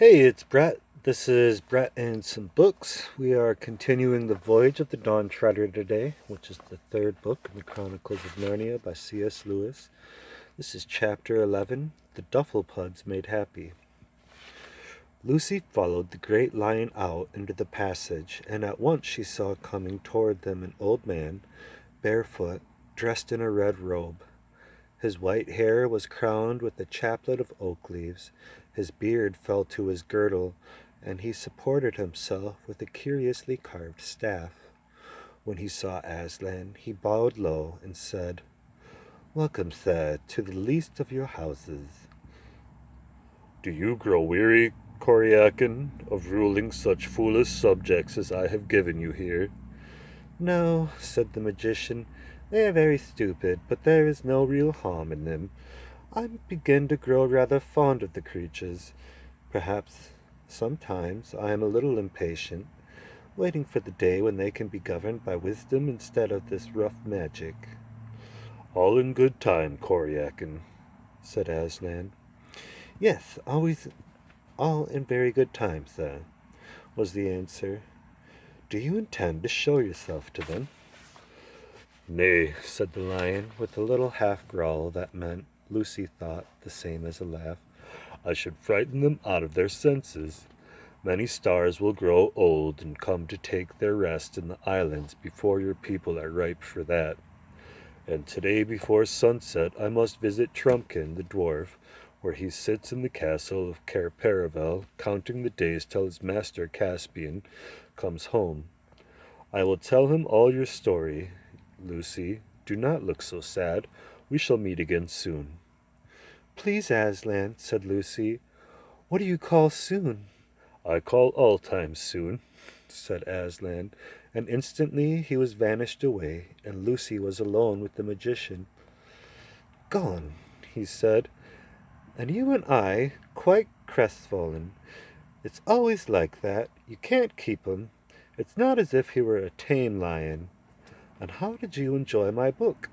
Hey, it's Brett. This is Brett and some books. We are continuing the Voyage of the Dawn Treader today, which is the third book in the Chronicles of Narnia by C.S. Lewis. This is chapter 11, The Dufflepuds Made Happy. Lucy followed the great lion out into the passage, and at once she saw coming toward them an old man, barefoot, dressed in a red robe. His white hair was crowned with a chaplet of oak leaves, his beard fell to his girdle, and he supported himself with a curiously carved staff. When he saw Aslan, he bowed low and said, "Welcome, sir, to the least of your houses." "Do you grow weary, Coriakin, of ruling such foolish subjects as I have given you here?" "No," said the magician, "they are very stupid, but there is no real harm in them. I begin to grow rather fond of the creatures. Perhaps sometimes I am a little impatient, waiting for the day when they can be governed by wisdom instead of this rough magic." "All in good time, Coriakin," said Aslan. "Yes, always all in very good time, sir," was the answer. "Do you intend to show yourself to them?" "Nay," said the lion, with a little half-growl that meant, Lucy thought, the same as a laugh, "I should frighten them out of their senses. Many stars will grow old and come to take their rest in the islands before your people are ripe for that. And today before sunset I must visit Trumpkin the dwarf, where he sits in the castle of Cair Paravel, counting the days till his master Caspian comes home. I will tell him all your story. Lucy, do not look so sad. We shall meet again soon." "Please, Aslan," said Lucy, "what do you call soon?" "I call all time soon," said Aslan, and instantly he was vanished away, and Lucy was alone with the magician. "Gone," he said, "and you and I quite crestfallen. It's always like that. You can't keep him. It's not as if he were a tame lion. And how did you enjoy my book?"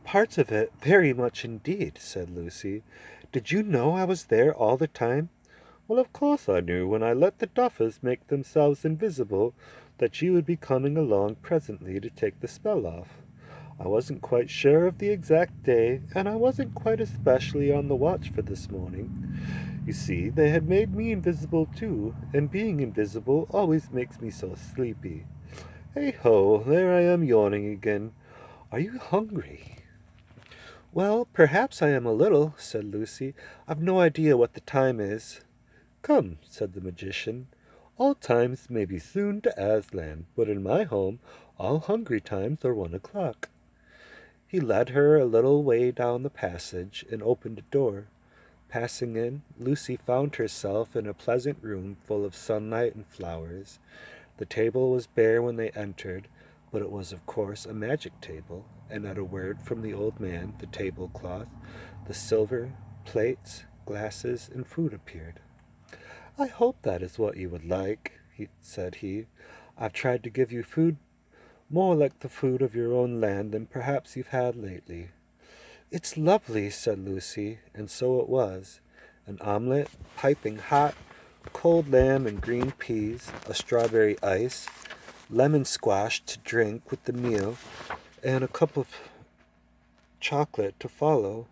"Parts of it very much indeed," said Lucy. "Did you know I was there all the time?" "Well, of course I knew when I let the Duffers make themselves invisible that you would be coming along presently to take the spell off. I wasn't quite sure of the exact day, and I wasn't quite especially on the watch for this morning. You see, they had made me invisible too, and being invisible always makes me so sleepy. Hey-ho, there I am yawning again. Are you hungry?" "Well, perhaps I am a little," said Lucy. "I've no idea what the time is." "Come," said the magician. "All times may be soon to Aslan, but in my home all hungry times are 1 o'clock." He led her a little way down the passage and opened a door. Passing in, Lucy found herself in a pleasant room full of sunlight and flowers. The table was bare when they entered, but it was of course a magic table, and at a word from the old man the tablecloth, the silver, plates, glasses, and food appeared. "I hope that is what you would like," said he. "I've tried to give you food more like the food of your own land than perhaps you've had lately." "It's lovely," said Lucy, and so it was. An omelette, piping hot, cold lamb and green peas, a strawberry ice, lemon squash to drink with the meal, and a cup of chocolate to follow.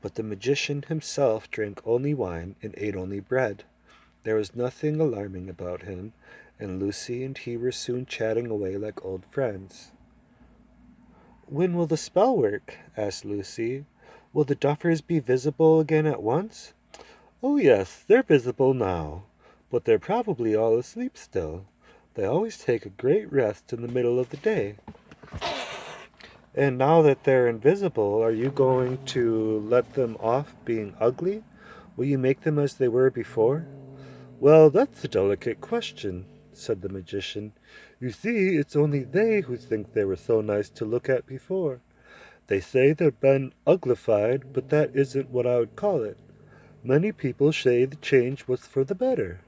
But the magician himself drank only wine and ate only bread. There was nothing alarming about him, and Lucy and he were soon chatting away like old friends. "When will the spell work?" asked Lucy. "Will the Duffers be visible again at once?" "Oh, yes, they're visible now, but they're probably all asleep still. They always take a great rest in the middle of the day." "And now that they're invisible, are you going to let them off being ugly? Will you make them as they were before?" "Well, that's a delicate question," said the magician. "You see, it's only they who think they were so nice to look at before. They say they've been uglified, but that isn't what I would call it. Many people say the change was for the better."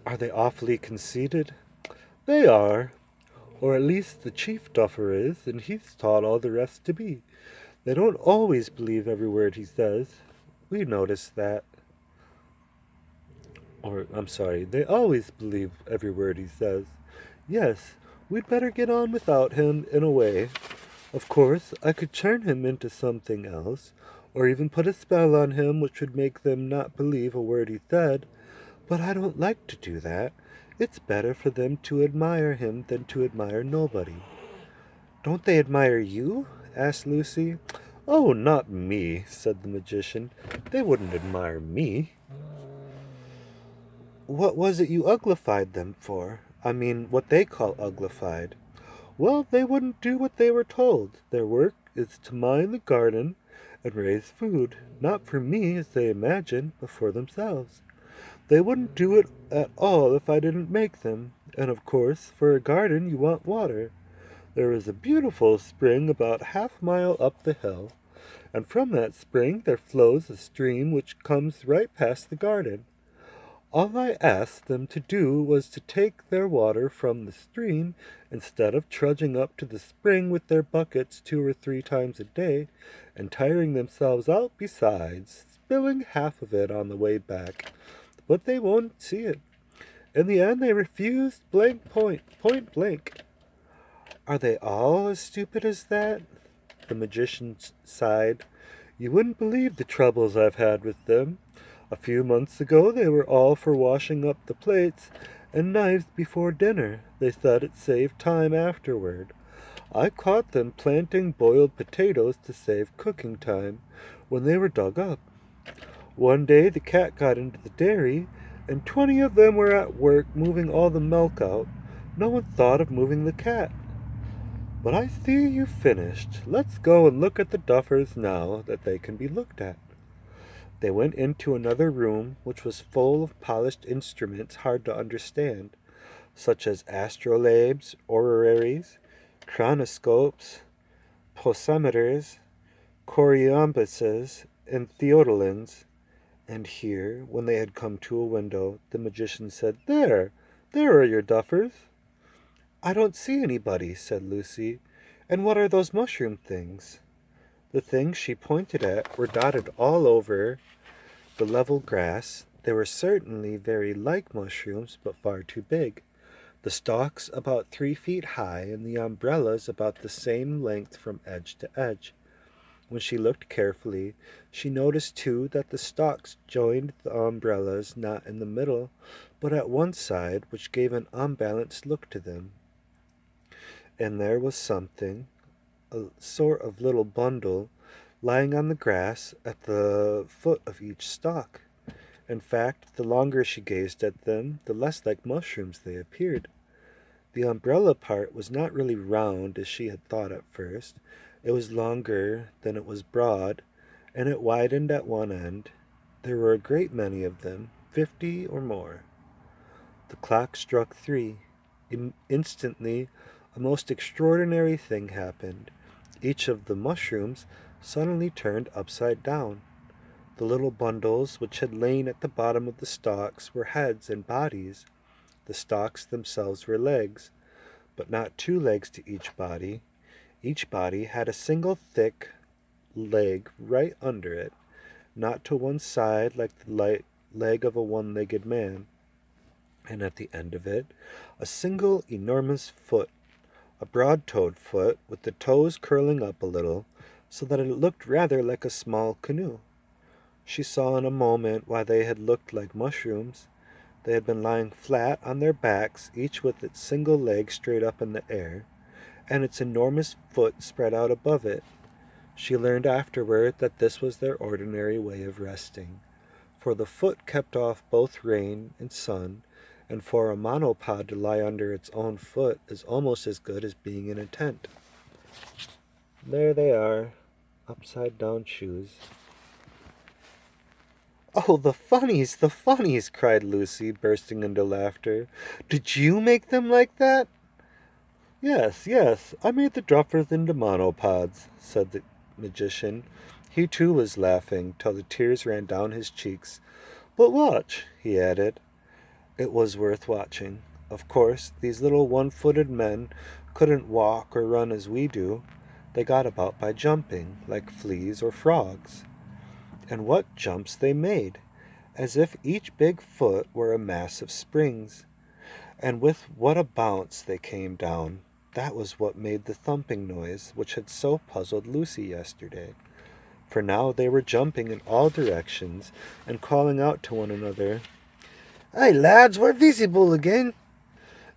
"Are they awfully conceited?" "They are, or at least the chief Duffer is, and he's taught all the rest to be. They don't always believe every word he says. We noticed that." Or, I'm sorry, they always believe every word he says. Yes, we'd better get on without him in a way. Of course, I could turn him into something else, or even put a spell on him which would make them not believe a word he said, but I don't like to do that. It's better for them to admire him than to admire nobody. Don't they admire you? Asked Lucy. Oh, not me, said the magician. They wouldn't admire me. What was it you uglified them for? I mean, what they call uglified. Well, they wouldn't do what they were told. Their work is to mind the garden and raise food, not for me, as they imagine, but for themselves. They wouldn't do it at all if I didn't make them. And of course, for a garden you want water. There is a beautiful spring about half-mile up the hill, and from that spring there flows a stream which comes right past the garden. All I asked them to do was to take their water from the stream instead of trudging up to the spring with their buckets 2 or 3 times a day, and tiring themselves out besides, spilling half of it on the way back. But they won't see it. In the end they refused point blank. Are they all as stupid as that? The magician sighed. You wouldn't believe the troubles I've had with them. A few months ago they were all for washing up the plates and knives before dinner. They thought it saved time afterward. I caught them planting boiled potatoes to save cooking time when they were dug up. One day the cat got into the dairy, and 20 of them were at work moving all the milk out. No one thought of moving the cat. But I see you've finished. Let's go and look at the duffers now that they can be looked at. They went into another room which was full of polished instruments hard to understand, such as astrolabes, oraries, chronoscopes, posimeters, choriambuses, and theodolins. And here, when they had come to a window, the magician said, there are your duffers. I don't see anybody, said Lucy. And what are those mushroom things? The things she pointed at were dotted all over the level grass. They were certainly very like mushrooms, but far too big. The stalks about 3 feet high, and the umbrellas about the same length from edge to edge. When she looked carefully, she noticed too that the stalks joined the umbrellas not in the middle, but at one side, which gave an unbalanced look to them. And there was something, a sort of little bundle, lying on the grass at the foot of each stalk. In fact, the longer she gazed at them, the less like mushrooms they appeared. The umbrella part was not really round as she had thought at first. It was longer than it was broad, and it widened at one end. There were a great many of them, 50 or more. The clock struck 3. Instantly, a most extraordinary thing happened. Each of the mushrooms suddenly turned upside down. The little bundles which had lain at the bottom of the stalks were heads and bodies. The stalks themselves were legs, but not 2 legs to each body. Each body had a single thick leg right under it, not to one side like the leg of a one-legged man, and at the end of it, a single enormous foot, a broad-toed foot with the toes curling up a little, so that it looked rather like a small canoe. She saw in a moment why they had looked like mushrooms. They had been lying flat on their backs, each with its single leg straight up in the air, and its enormous foot spread out above it. She learned afterward that this was their ordinary way of resting, for the foot kept off both rain and sun, and for a monopod to lie under its own foot is almost as good as being in a tent. There they are, upside-down shoes. Oh, the funnies, cried Lucy, bursting into laughter. Did you make them like that? Yes, I made the duffers into monopods, said the magician. He too was laughing, till the tears ran down his cheeks. But watch, he added. It was worth watching. Of course, these little one-footed men couldn't walk or run as we do. They got about by jumping, like fleas or frogs. And what jumps they made! as if each big foot were a mass of springs. And with what a bounce they came down! That was what made the thumping noise which had so puzzled Lucy yesterday. For now they were jumping in all directions and calling out to one another. "Hey, lads, we're visible again."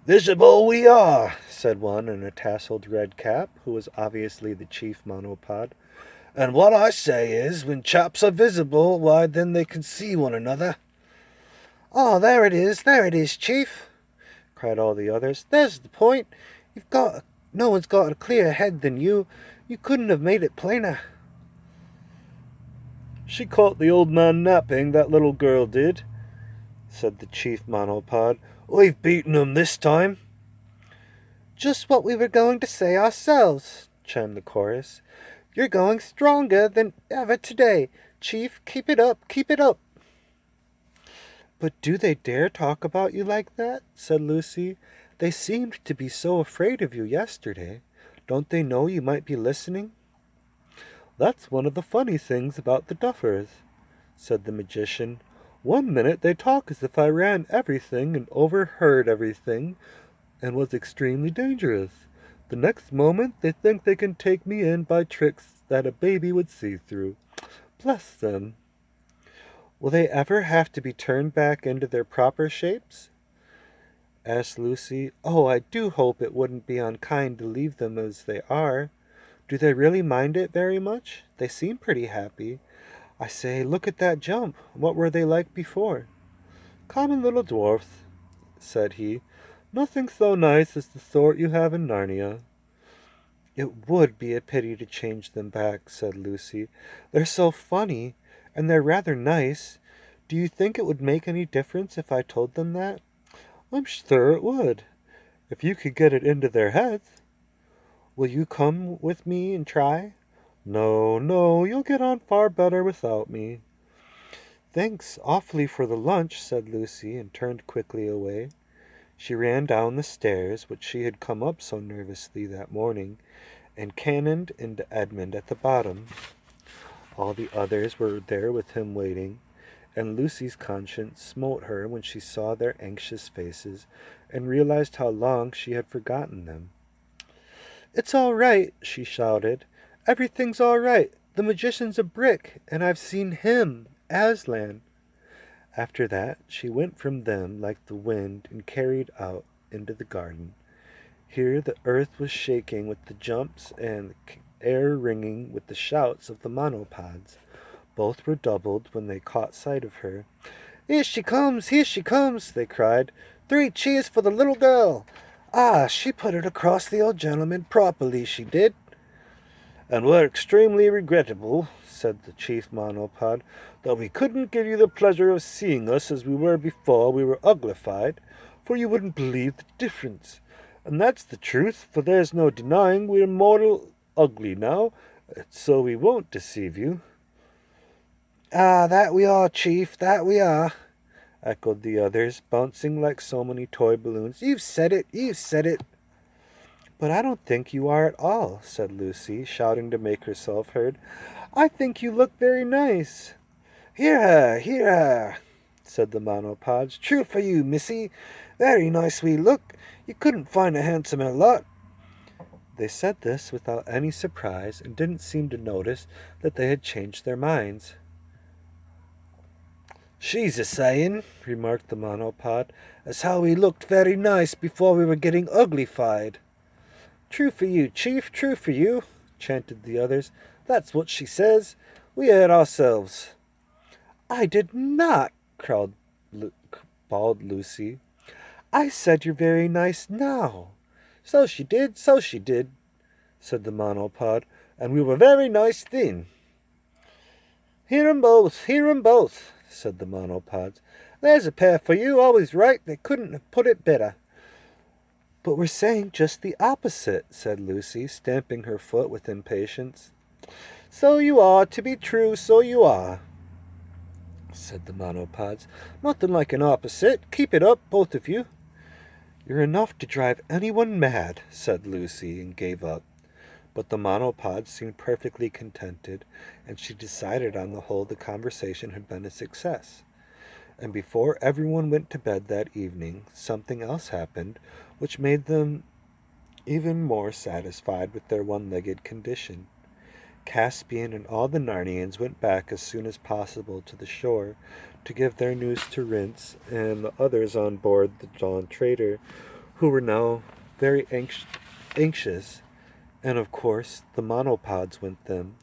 "Visible we are," said one in a tasseled red cap, who was obviously the chief monopod. "And what I say is, when chaps are visible, why then they can see one another." "Oh, there it is, Chief," cried all the others. "There's the point. No one's got a clearer head than you. You couldn't have made it plainer." "She caught the old man napping, that little girl did," said the chief monopod. "We've beaten 'em this time." "Just what we were going to say ourselves," chimed the chorus. "You're going stronger than ever today. Chief, keep it up, keep it up." "But do they dare talk about you like that?" said Lucy. "They seemed to be so afraid of you yesterday. Don't they know you might be listening?" "That's one of the funny things about the Duffers," said the magician. "One minute they talk as if I ran everything and overheard everything and was extremely dangerous. The next moment they think they can take me in by tricks that a baby would see through. Bless them." "Will they ever have to be turned back into their proper shapes?" asked Lucy. "Oh, I do hope it wouldn't be unkind to leave them as they are. Do they really mind it very much? They seem pretty happy. I say, look at that jump. What were they like before?" "Common little dwarfs," said he. "Nothing so nice as the sort you have in Narnia." "It would be a pity to change them back," said Lucy. "They're so funny, and they're rather nice. Do you think it would make any difference if I told them that?" "I'm sure it would, if you could get it into their heads." "Will you come with me and try?" "No, no, you'll get on far better without me." "Thanks awfully for the lunch," said Lucy, and turned quickly away. She ran down the stairs, which she had come up so nervously that morning, and cannoned into Edmund at the bottom. All the others were there with him waiting, and Lucy's conscience smote her when she saw their anxious faces and realized how long she had forgotten them. "It's all right," she shouted. "Everything's all right. The magician's a brick, and I've seen him, Aslan." After that she went from them like the wind and carried out into the garden. Here the earth was shaking with the jumps and the air ringing with the shouts of the monopods. Both were doubled when they caught sight of her. Here she comes, they cried. 3 cheers for the little girl. Ah, she put it across the old gentleman properly, she did." "And we're extremely regrettable," said the chief monopod, "that we couldn't give you the pleasure of seeing us as we were before we were uglified, for you wouldn't believe the difference. And that's the truth, for there's no denying we're mortal ugly now, so we won't deceive you." "Ah, that we are, Chief, that we are," echoed the others, bouncing like so many toy balloons. "You've said it, you've said it." "But I don't think you are at all," said Lucy, shouting to make herself heard. "I think you look very nice." Hear her," said the monopods. "True for you, missy. Very nice we look. You couldn't find a handsomer lot." They said this without any surprise and didn't seem to notice that they had changed their minds. "She's a sayin'," remarked the monopod, "as how we looked very nice before we were getting uglified." "True for you, Chief, true for you," chanted the others. "That's what she says. We heard ourselves." "I did not," bawled Lucy. "I said you're very nice now." So she did, said the monopod, "and we were very nice then." Hear 'em both, said the monopods. "There's a pair for you, always right. They couldn't have put it better." "But we're saying just the opposite," said Lucy, stamping her foot with impatience. "So you are, to be true, so you are," said the monopods. "Nothing like an opposite. Keep it up, both of you." "You're enough to drive anyone mad," said Lucy, and gave up. But the monopods seemed perfectly contented, and she decided on the whole the conversation had been a success. And before everyone went to bed that evening, something else happened which made them even more satisfied with their one-legged condition. Caspian and all the Narnians went back as soon as possible to the shore to give their news to Rince and the others on board the Dawn Trader, who were now very anxious, and of course the monopods went them,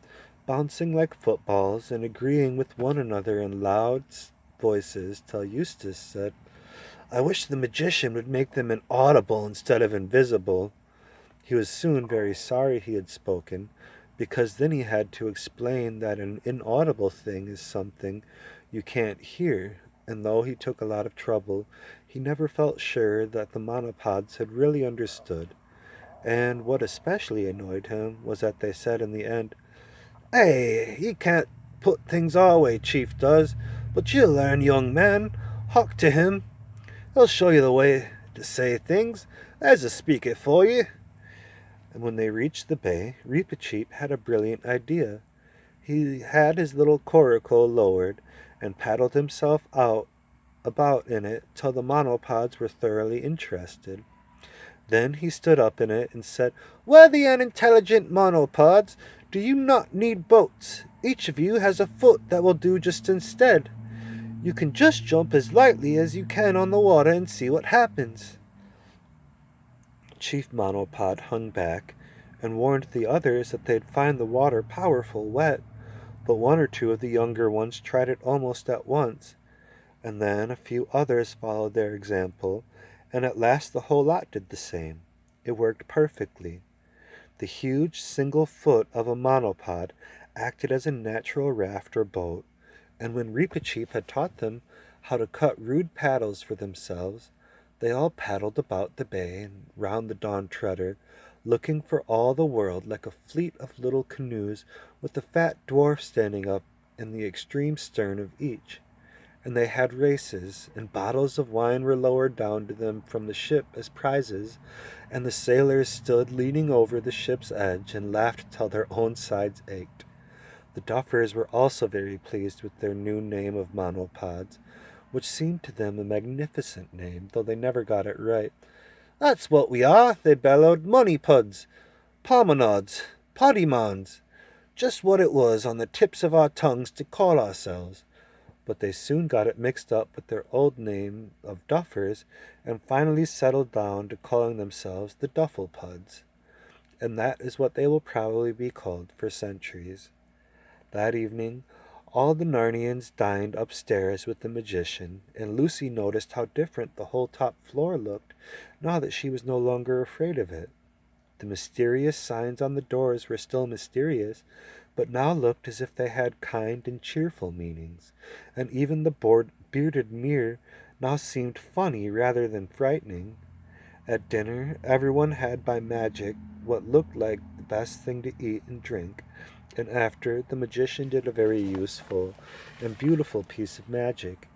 bouncing like footballs and agreeing with one another in loud voices till Eustace said, "I wish the magician would make them inaudible instead of invisible." He was soon very sorry he had spoken, because then he had to explain that an inaudible thing is something you can't hear, and though he took a lot of trouble, he never felt sure that the monopods had really understood. And what especially annoyed him was that they said in the end, "Hey, he can't put things our way, Chief does, but you'll learn, young man. Hark to him. He'll show you the way to say things. There's a speak it for you." And when they reached the bay, Reepicheep had a brilliant idea. He had his little coracle lowered and paddled himself out about in it till the monopods were thoroughly interested. Then he stood up in it and said, "Worthy and intelligent monopods, do you not need boats? Each of you has a foot that will do just instead. You can just jump as lightly as you can on the water and see what happens." Chief Monopod hung back and warned the others that they'd find the water powerful wet, but one or two of the younger ones tried it almost at once, and then a few others followed their example, and at last the whole lot did the same. It worked perfectly. The huge single foot of a monopod acted as a natural raft or boat, and when Reepicheep had taught them how to cut rude paddles for themselves, they all paddled about the bay and round the Dawn Treader, looking for all the world like a fleet of little canoes with the fat dwarf standing up in the extreme stern of each. And they had races, and bottles of wine were lowered down to them from the ship as prizes, and the sailors stood leaning over the ship's edge and laughed till their own sides ached. The duffers were also very pleased with their new name of monopods, which seemed to them a magnificent name, though they never got it right. "That's what we are," they bellowed, "moneypuds, pomonods, poddymons, just what it was on the tips of our tongues to call ourselves." But they soon got it mixed up with their old name of duffers, and finally settled down to calling themselves the Dufflepuds. And that is what they will probably be called for centuries. That evening, all the Narnians dined upstairs with the magician, and Lucy noticed how different the whole top floor looked now that she was no longer afraid of it. The mysterious signs on the doors were still mysterious, but now looked as if they had kind and cheerful meanings, and even the bearded mirror now seemed funny rather than frightening. At dinner, everyone had by magic what looked like the best thing to eat and drink, and after, the magician did a very useful and beautiful piece of magic.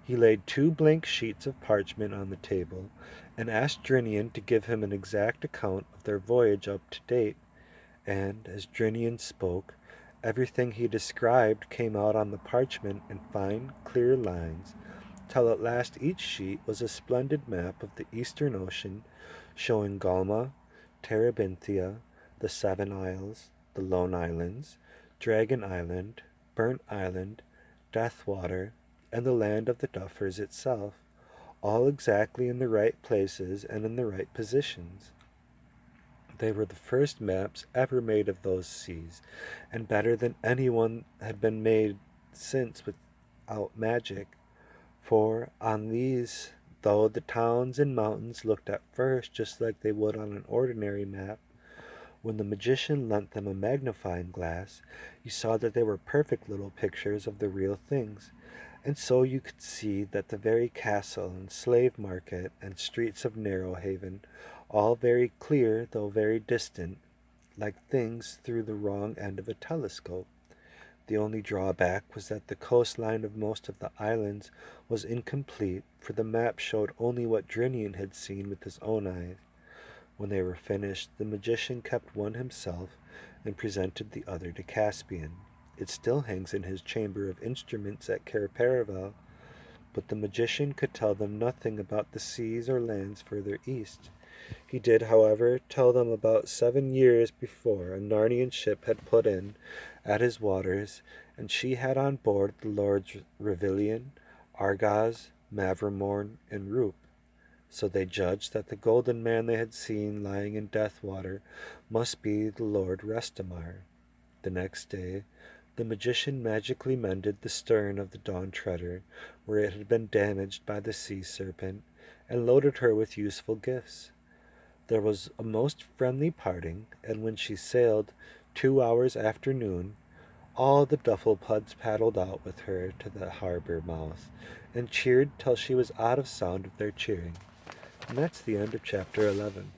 He laid 2 blank sheets of parchment on the table, and asked Drinian to give him an exact account of their voyage up to date, and, as Drinian spoke, everything he described came out on the parchment in fine, clear lines, till at last each sheet was a splendid map of the Eastern Ocean, showing Galma, Terabithia, the 7 Isles, the Lone Islands, Dragon Island, Burnt Island, Deathwater, and the land of the Duffers itself, all exactly in the right places and in the right positions. They were the first maps ever made of those seas, and better than anyone had been made since without magic. For on these, though the towns and mountains looked at first just like they would on an ordinary map, when the magician lent them a magnifying glass, you saw that they were perfect little pictures of the real things, and so you could see that the very castle and slave market and streets of Narrowhaven, all very clear though very distant, like things through the wrong end of a telescope. The only drawback was that the coastline of most of the islands was incomplete, for the map showed only what Drinian had seen with his own eyes. When they were finished, the magician kept one himself and presented the other to Caspian. It still hangs in his chamber of instruments at Cair Paravel, but the magician could tell them nothing about the seas or lands further east. He did, however, tell them about 7 years before a Narnian ship had put in at his waters, and she had on board the lords Revilian, Argaz, Mavramorn, and Roop. So they judged that the golden man they had seen lying in Deathwater must be the Lord Restamar. The next day the magician magically mended the stern of the Dawn Treader, where it had been damaged by the sea serpent, and loaded her with useful gifts. There was a most friendly parting, and when she sailed 2 hours after noon, all the Dufflepuds paddled out with her to the harbor mouth, and cheered till she was out of sound of their cheering. And that's the end of chapter 11.